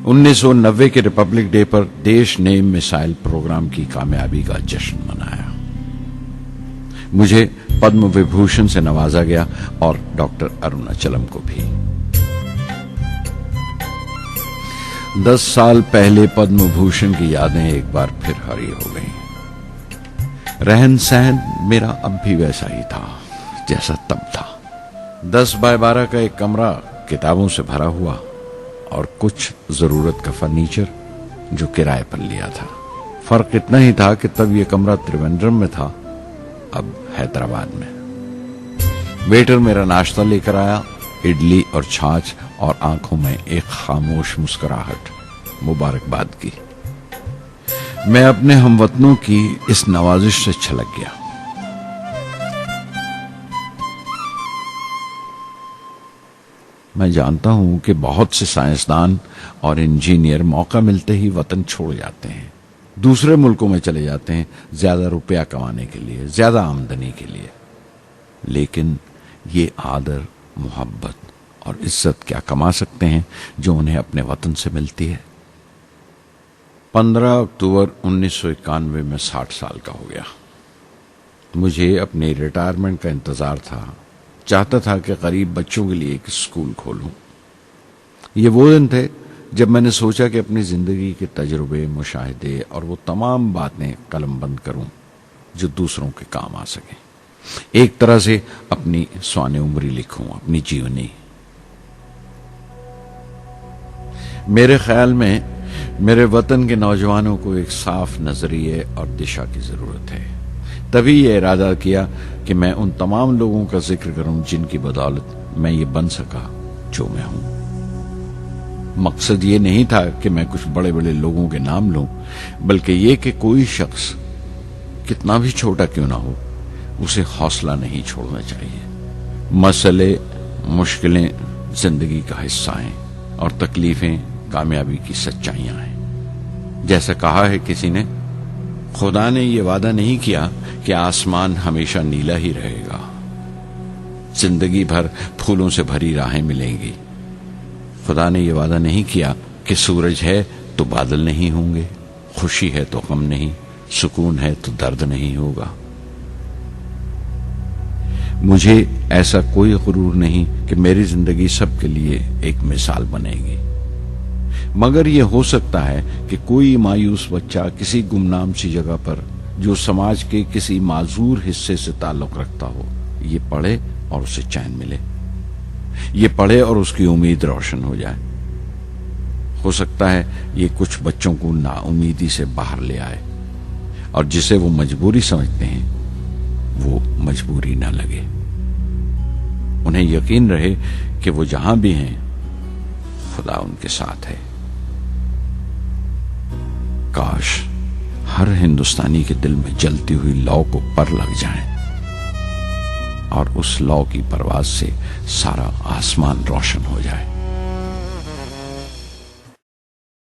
1990 के Republic day पर देश ने मिसाइल प्रोग्राम की कामयाबी का जश्न मनाया। मुझे पद्म विभूषण से नवाजा गया और डॉक्टर अरुणाचलम को भी। 10 साल पहले पद्म भूषण की यादें एक बार फिर हरी हो गईं। रहन सहन मेरा अब भी वैसा ही था जैसा तब था। 10 बाय 12 का एक कमरा किताबों से भरा हुआ और कुछ जरूरत का फर्नीचर जो किराए पर लिया था। फर्क इतना ही था कि तब यह कमरा त्रिवेंद्रम में था, अब हैदराबाद में। वेटर मेरा नाश्ता लेकर आया, इडली और छाछ, और आंखों में एक खामोश मुस्कुराहट मुबारकबाद की। मैं अपने हमवतनों की इस नवाजिश से छलक गया। मैं जानता हूं कि बहुत से साइंसदान और इंजीनियर मौका मिलते ही वतन छोड़ जाते हैं, दूसरे मुल्कों में चले जाते हैं ज्यादा रुपया कमाने के लिए, ज्यादा आमदनी के लिए। लेकिन ये आदर, मोहब्बत और इज्जत क्या कमा सकते हैं जो उन्हें अपने वतन से मिलती है। 15 अक्टूबर 1991 में 60 साल का हो गया। मुझे अपने रिटायरमेंट का इंतजार था। चाहता था कि गरीब बच्चों के लिए एक स्कूल खोलूं। ये वो दिन थे जब मैंने सोचा कि अपनी जिंदगी के तजुर्बे, मुशाहिदे और वो तमाम बातें कलमबंद करूं जो दूसरों के काम आ सके। एक तरह से अपनी स्वाने उम्री लिखूं, अपनी जीवनी। मेरे ख्याल में मेरे वतन के नौजवानों को एक साफ नजरिए और दिशा की जरूरत है। तभी ये इरादा किया कि मैं उन तमाम लोगों का जिक्र करूं जिनकी बदौलत मैं ये बन सका जो मैं हूं। मकसद ये नहीं था कि मैं कुछ बड़े बड़े लोगों के नाम लूं, बल्कि ये कि कोई शख्स कितना भी छोटा क्यों ना हो, उसे हौसला नहीं छोड़ना चाहिए। मसले, मुश्किलें जिंदगी का हिस्सा हैं और तकलीफें कामयाबी की सच्चाइयां हैं। जैसा कहा है किसी ने, खुदा ने यह वादा नहीं किया कि आसमान हमेशा नीला ही रहेगा, जिंदगी भर फूलों से भरी राहें मिलेंगी। खुदा ने यह वादा नहीं किया कि सूरज है तो बादल नहीं होंगे, खुशी है तो गम नहीं, सुकून है तो दर्द नहीं होगा। मुझे ऐसा कोई गुरूर नहीं कि मेरी जिंदगी सबके लिए एक मिसाल बनेगी, मगर यह हो सकता है कि कोई मायूस बच्चा किसी गुमनाम सी जगह पर जो समाज के किसी माजूर हिस्से से ताल्लुक रखता हो, ये पढ़े और उसे चैन मिले। ये पढ़े और उसकी उम्मीद रोशन हो जाए। हो सकता है ये कुछ बच्चों को नाउमीदी से बाहर ले आए और जिसे वो मजबूरी समझते हैं वो मजबूरी ना लगे। उन्हें यकीन रहे कि वो जहां भी हैं खुदा उनके साथ है। काश हर हिंदुस्तानी के दिल में जलती हुई लौ को पर लग जाए और उस लौ की परवाज से सारा आसमान रोशन हो जाए।